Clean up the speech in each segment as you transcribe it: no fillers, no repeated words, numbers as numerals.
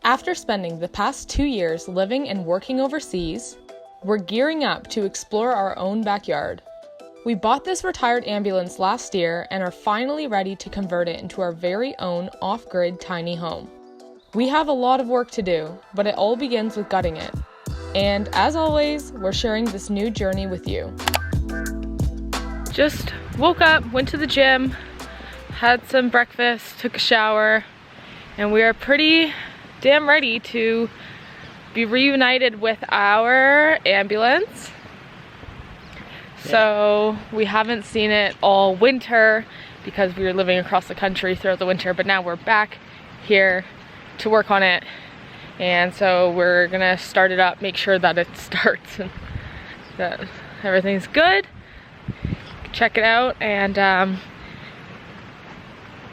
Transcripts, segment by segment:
After spending the past 2 years living and working overseas, we're gearing up to explore our own backyard. We bought this retired ambulance last year and are finally ready to convert it into our very own off-grid tiny home. We have a lot of work to do, but it all begins with gutting it. And as always, we're sharing this new journey with you. Just woke up, went to the gym, had some breakfast, took a shower, and we are pretty damn ready to be reunited with our ambulance. So we haven't seen it all winter because we were living across the country throughout the winter, but now we're back here to work on it. And so we're gonna start it up, make sure that it starts and that everything's good. Check it out and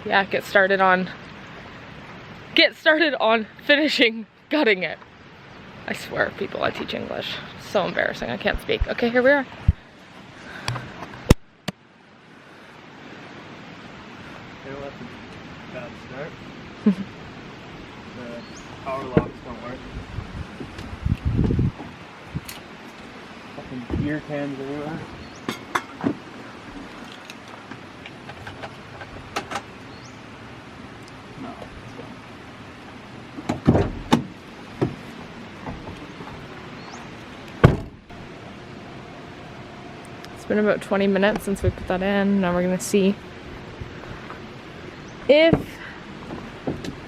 yeah, get started on finishing gutting it. I swear, people, I teach English. It's so embarrassing, I can't speak. Okay, here we are. Bad start. The power locks don't work. Fucking beer cans everywhere. No, it's gone. It's been about 20 minutes since we put that in. Now we're gonna see if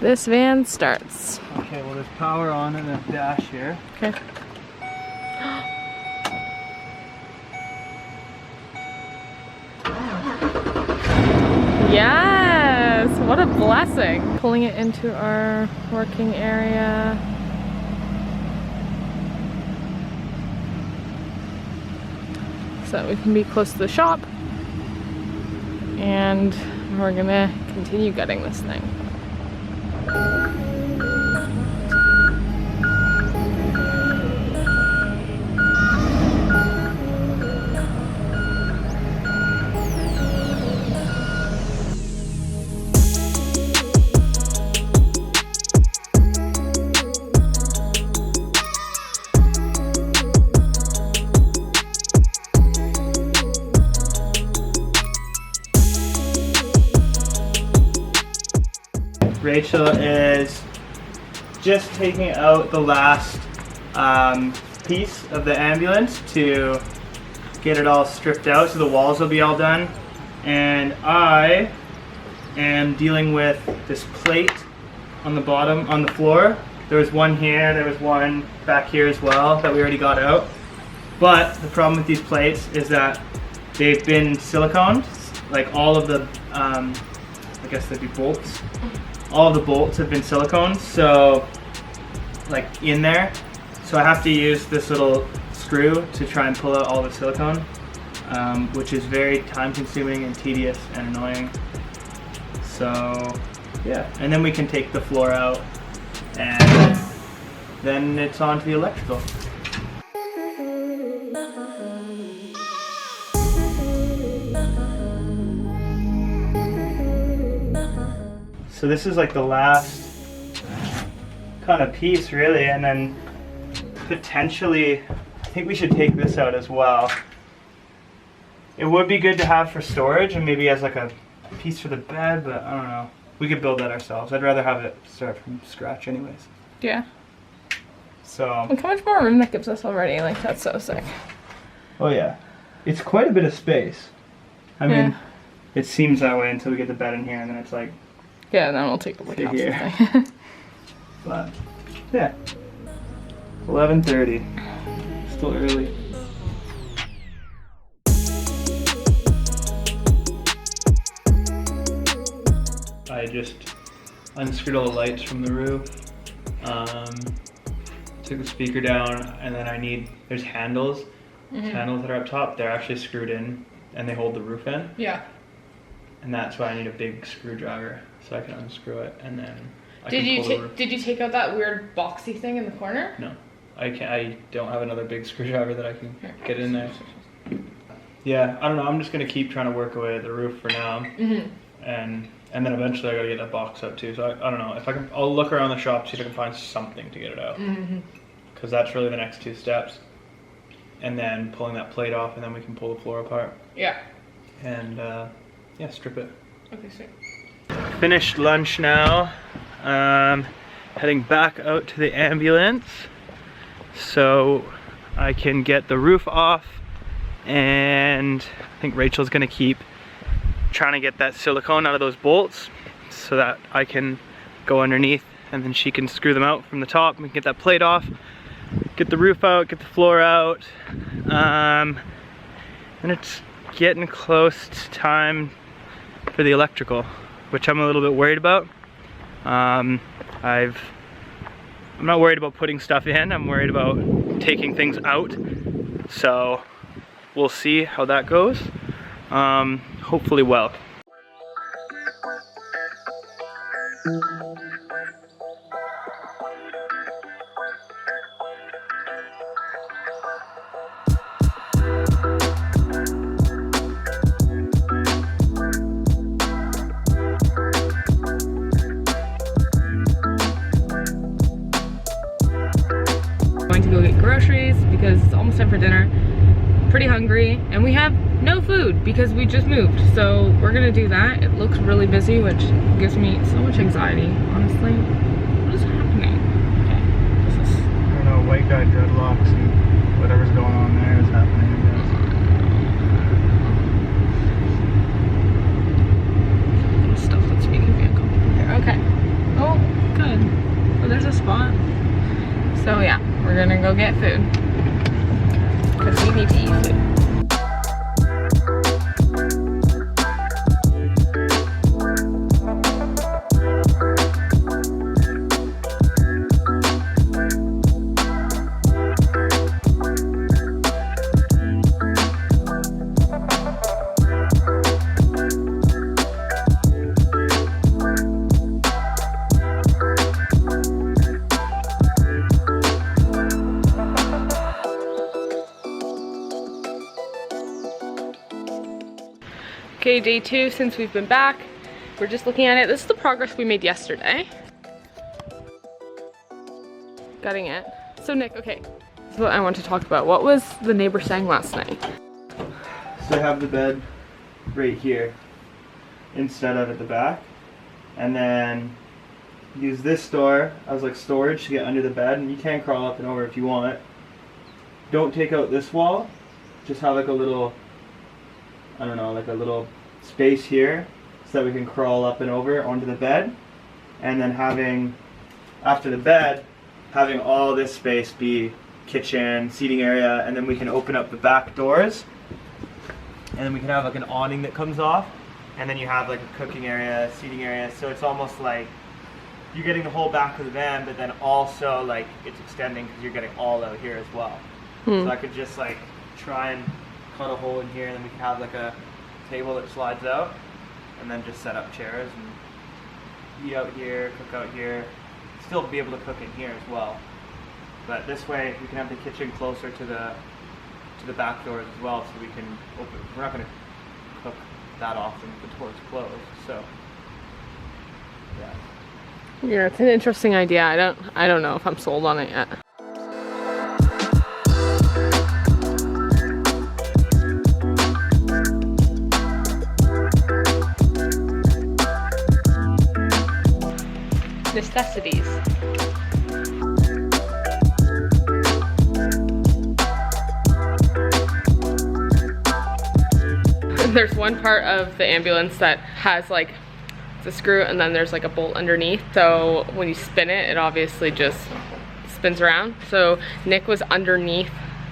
this van starts. Okay, well there's power on in the dash here. Okay. Yes! What a blessing! Pulling it into our working area. So that we can be close to the shop. And we're gonna continue gutting this thing. Rachel is just taking out the last piece of the ambulance to get it all stripped out, so the walls will be all done. And I am dealing with this plate on the bottom, on the floor. There was one here, there was one back here as well that we already got out. But the problem with these plates is that they've been siliconed, like all of the, I guess they'd be bolts. All of the bolts have been silicone, so like in there. So I have to use this little screw to try and pull out all the silicone, which is very time consuming and tedious and annoying. So yeah, and then we can take the floor out and then it's on to the electrical. So this is like the last kind of piece really, and then potentially, I think we should take this out as well. It would be good to have for storage and maybe as like a piece for the bed, but I don't know. We could build that ourselves. I'd rather have it start from scratch anyways. Yeah. So. Look how much more room that gives us already, like that's so sick. Oh yeah. It's quite a bit of space. I mean, it seems that way until we get the bed in here and then it's like, yeah, then we'll take a look at here. But yeah, 11:30. Still early. I just unscrewed all the lights from the roof. Took the speaker down, and then there's handles. Handles that are up top. They're actually screwed in, and they hold the roof in. Yeah. And that's why I need a big screwdriver so I can unscrew it, and then Did you take out that weird boxy thing in the corner? No, I don't have another big screwdriver that I can get in there. Yeah, I don't know. I'm just gonna keep trying to work away at the roof for now, and And then eventually I gotta get that box out too. So I don't know if I can. I'll look around the shop, see if I can find something to get it out. Because that's really the next 2 steps. And then pulling that plate off, and then we can pull the floor apart. Yeah. And yeah, strip it. Okay, sweet. Finished lunch now. Heading back out to the ambulance so I can get the roof off, and I think Rachel's gonna keep trying to get that silicone out of those bolts so that I can go underneath, and then she can screw them out from the top and we can get that plate off, get the roof out, get the floor out, and it's getting close to time for the electrical, which I'm a little bit worried about. I'm not worried about putting stuff in, I'm worried about taking things out. So we'll see how that goes. Hopefully well. Going to go get groceries because it's almost time for dinner. Pretty hungry, and we have no food because we just moved, so we're gonna do that. It looks really busy, which gives me so much anxiety, honestly. What is happening? Okay, this is... I don't know, white guy dreadlocks and whatever's going on there is happening, I guess. Stuff that's making me uncomfortable here. Okay. Oh, good. Oh, there's a spot. So yeah, we're gonna go get food because we need to eat food. Okay, day 2 since we've been back. We're just looking at it. This is the progress we made yesterday. Gutting it. So Nick, okay, this is what I want to talk about. What was the neighbor saying last night? So I have the bed right here instead of at the back, and then use this door as like storage to get under the bed, and you can crawl up and over if you want. Don't take out this wall, just have like a little, I don't know, like a little space here so that we can crawl up and over onto the bed, and then having, after the bed, having all this space be kitchen, seating area, and then we can open up the back doors, and then we can have like an awning that comes off, and then you have like a cooking area, seating area, so it's almost like you're getting the whole back of the van, but then also like it's extending because you're getting all out here as well. So I could just like try and cut a hole in here, and then we can have like a table that slides out, and then just set up chairs and eat out here, cook out here, still be able to cook in here as well. But this way we can have the kitchen closer to the back doors as well, so we can open. We're not going to cook that often if the door's closed, so yeah. Yeah, it's an interesting idea. I don't know if I'm sold on it yet. Necessities. There's one part of the ambulance that has like, it's a screw and then there's like a bolt underneath, so when you spin it, it obviously just spins around. So Nick was underneath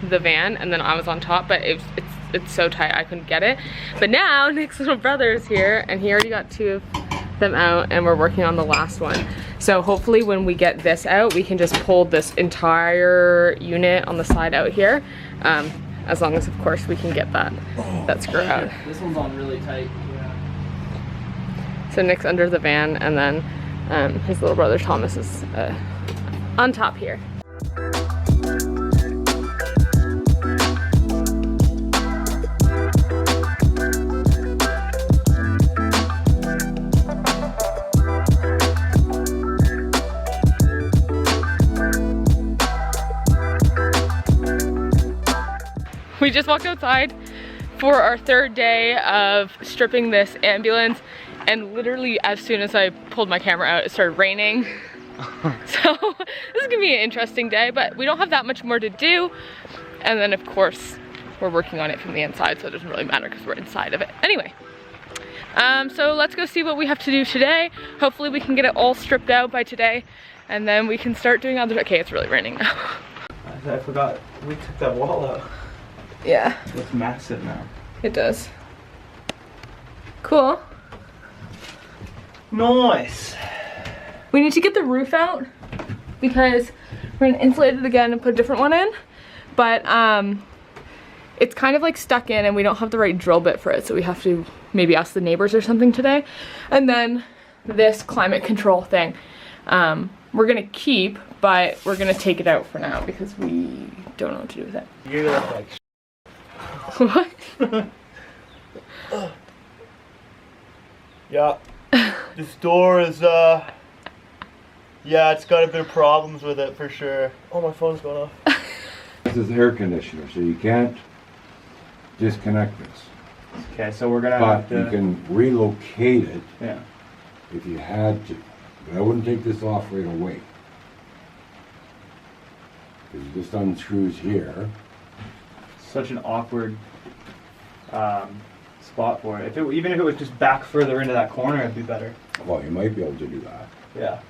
the van and then I was on top, but it's so tight I couldn't get it. But now Nick's little brother is here and he already got 2 of them out, and we're working on the last one. So hopefully when we get this out, we can just pull this entire unit on the side out here, as long as of course we can get that screw out. This one's on really tight. So Nick's under the van, and then his little brother Thomas is on top here. We just walked outside for our third day of stripping this ambulance, and literally as soon as I pulled my camera out, it started raining. So this is gonna be an interesting day, but we don't have that much more to do. And then of course, we're working on it from the inside, so it doesn't really matter because we're inside of it. Anyway, so let's go see what we have to do today. Hopefully we can get it all stripped out by today, and then we can start doing other, okay, it's really raining now. I forgot, we took that wall out. Yeah. It's massive now. It does. Cool. Nice. We need to get the roof out because we're gonna insulate it again and put a different one in, but it's kind of like stuck in and we don't have the right drill bit for it, so we have to maybe ask the neighbors or something today. And then this climate control thing, we're gonna keep, but we're gonna take it out for now because we don't know what to do with it. You're gonna like What? yeah. This door is yeah, it's got a bit of problems with it for sure. Oh, my phone's going off. This is air conditioner, so you can't disconnect this. Okay, so we're gonna have But to. you can relocate it Yeah. if you had to. But I wouldn't take this off right away. Because it just unscrews here. Such an awkward spot for it. Even if it was just back further into that corner, it'd be better. Well, you might be able to do that. Yeah.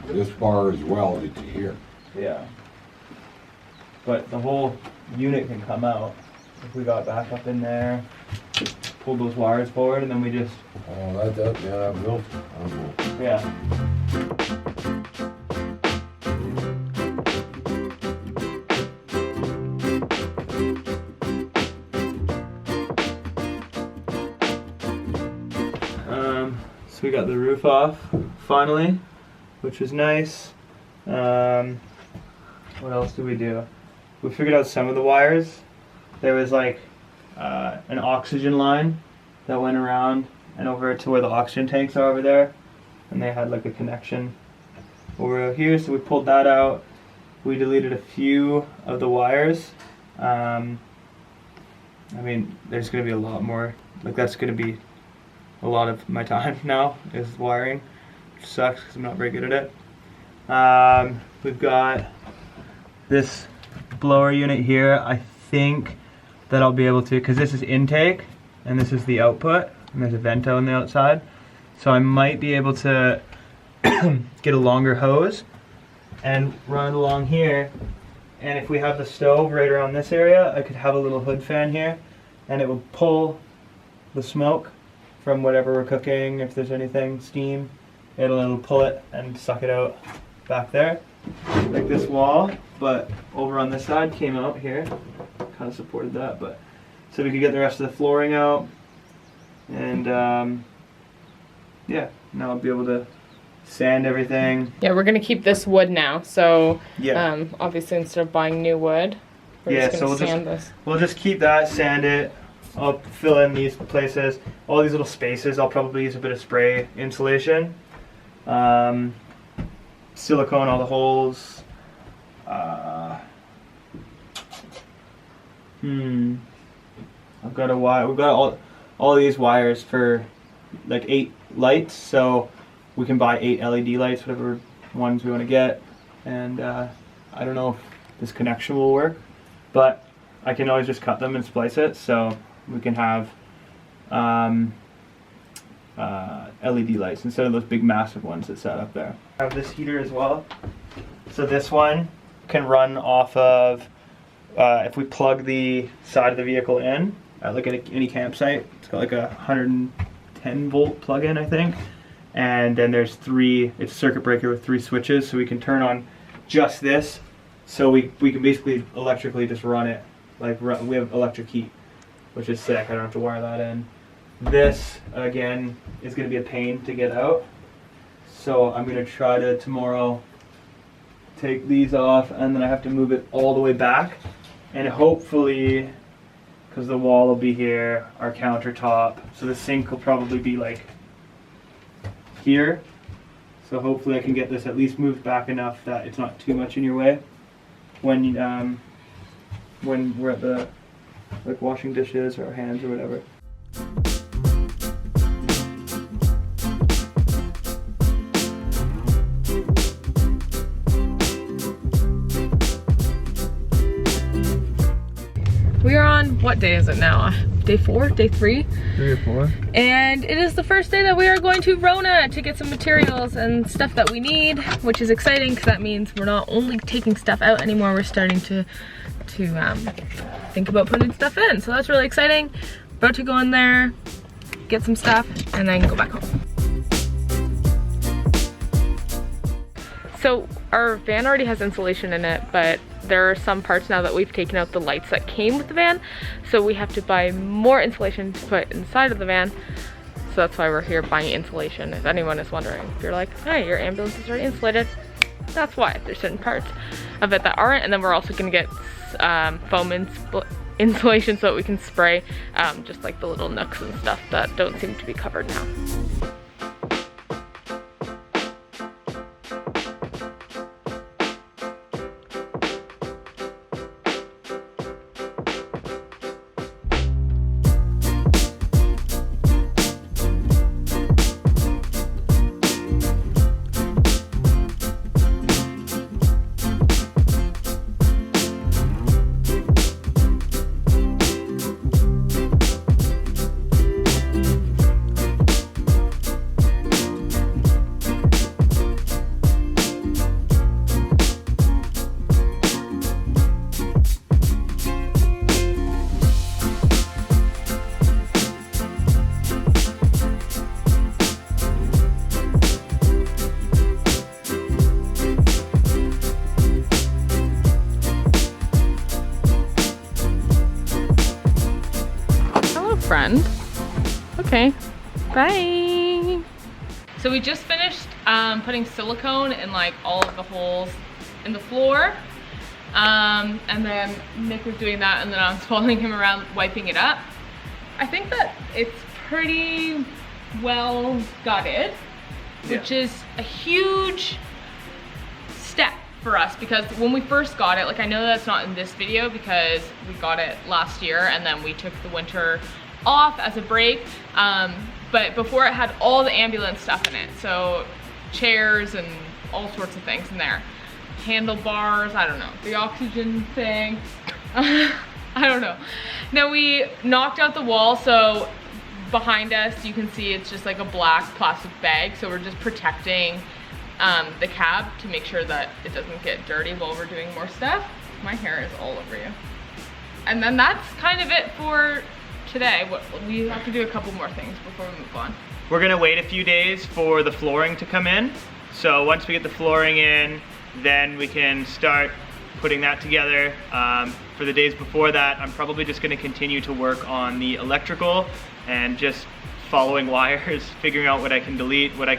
This bar is welded to here. Yeah. But the whole unit can come out if we got back up in there, pulled those wires forward, and then we just. Oh, yeah, that will. Yeah. So we got the roof off finally, which was nice. What else did we do? We figured out some of the wires. There was like an oxygen line that went around and over to where the oxygen tanks are over there, and they had like a connection over here, so we pulled that out. We deleted a few of the wires. I mean, there's gonna be a lot more, like that's gonna be a lot of my time now is wiring, which sucks because I'm not very good at it. We've got this blower unit here. I think that I'll be able to, because this is intake and this is the output, and there's a vento on the outside, so I might be able to get a longer hose and run it along here, and if we have the stove right around this area, I could have a little hood fan here and it will pull the smoke from whatever we're cooking. If there's anything, steam, it'll pull it and suck it out back there, like this wall, but over on this side came out here, kind of supported that, but so we could get the rest of the flooring out, and yeah, now I'll be able to sand everything. Yeah, we're gonna keep this wood now, so Yeah. obviously instead of buying new wood, we're Yeah, just so gonna we'll sand this. We'll just keep that, sand it. I'll fill in these places, all these little spaces. I'll probably use a bit of spray insulation, silicone all the holes. I've got a wire. We've got all these wires for like 8 lights, so we can buy 8 LED lights, whatever ones we want to get. And I don't know if this connection will work, but I can always just cut them and splice it, so we can have LED lights instead of those big massive ones that set up there. I have this heater as well. So this one can run off of, if we plug the side of the vehicle in, at like any campsite, it's got like a 110 volt plug-in, I think. And then there's it's a circuit breaker with 3 switches, so we can turn on just this. So we can basically electrically just run it. Like we have electric heat, which is sick. I don't have to wire that in. This, again, is going to be a pain to get out. So I'm going to try to tomorrow take these off, and then I have to move it all the way back. And hopefully, because the wall will be here, our countertop, so the sink will probably be like here. So hopefully I can get this at least moved back enough that it's not too much in your way when when we're at the, like, washing dishes or hands or whatever. We are on, what day is it now? Day 4? Day 3? 3 or 4. And it is the first day that we are going to Rona to get some materials and stuff that we need, which is exciting because that means we're not only taking stuff out anymore, we're starting to think about putting stuff in. So that's really exciting. About to go in there, get some stuff, and then go back home. So our van already has insulation in it, but there are some parts now that we've taken out the lights that came with the van. So we have to buy more insulation to put inside of the van. So that's why we're here buying insulation, if anyone is wondering. If you're like, hey, your ambulance is already insulated, that's why. There's certain parts of it that aren't. And then we're also gonna get foam insulation so that we can spray just like the little nooks and stuff that don't seem to be covered now. Friend. Okay, bye. So we just finished putting silicone in like all of the holes in the floor. And then Nick was doing that, and then I was following him around wiping it up. I think that it's pretty well gutted, which is a huge step for us, because when we first got it, like, I know that's not in this video because we got it last year and then we took the winter off as a break, but before it had all the ambulance stuff in it, so chairs and all sorts of things in there, handlebars, I don't know, the oxygen thing, I don't know. Now we knocked out the wall, so behind us you can see it's just like a black plastic bag, so we're just protecting the cab to make sure that it doesn't get dirty while we're doing more stuff. My hair is all over you. And then that's kind of it for today. We have to do a couple more things before we move on. We're gonna wait a few days for the flooring to come in. So once we get the flooring in, then we can start putting that together. For the days before that, I'm probably just gonna continue to work on the electrical and just following wires, figuring out what I can delete, what I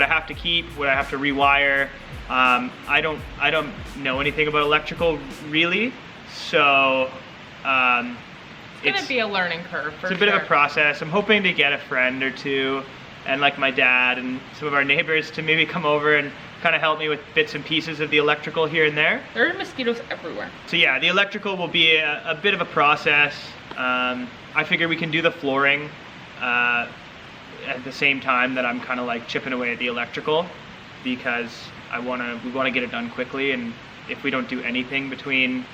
have to keep, what I have to rewire. I don't know anything about electrical really, so it's gonna be a learning curve for sure. It's a bit of a process. I'm hoping to get a friend or two, and like my dad and some of our neighbors, to maybe come over and kind of help me with bits and pieces of the electrical here and there. There are mosquitoes everywhere. So yeah, the electrical will be a bit of a process. I figure we can do the flooring at the same time that I'm kind of like chipping away at the electrical, because we want to get it done quickly, and if we don't do anything between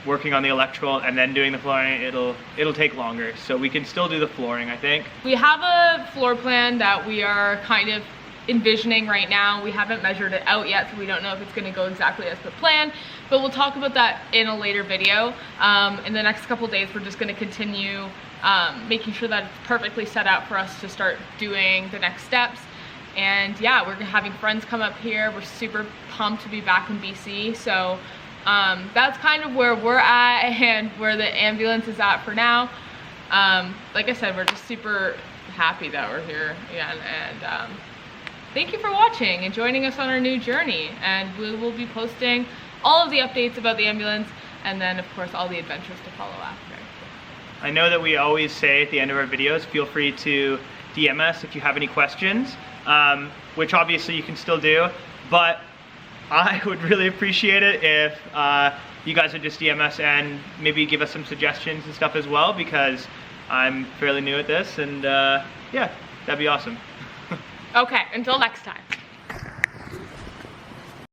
working on the electrical and then doing the flooring, it'll take longer. So we can still do the flooring, I think. We have a floor plan that we are kind of envisioning right now. We haven't measured it out yet, so we don't know if it's going to go exactly as the plan, but we'll talk about that in a later video. In the next couple days, we're just going to continue making sure that it's perfectly set out for us to start doing the next steps. And yeah, we're having friends come up here. We're super pumped to be back in BC. So that's kind of where we're at and where the ambulance is at for now. Like I said, we're just super happy that we're here again, and thank you for watching and joining us on our new journey. And we will be posting all of the updates about the ambulance, and then of course all the adventures to follow after. I know that we always say at the end of our videos, feel free to DM us if you have any questions, which obviously you can still do, but I would really appreciate it if you guys would just DM us and maybe give us some suggestions and stuff as well, because I'm fairly new at this, and yeah, that'd be awesome. Okay, until next time.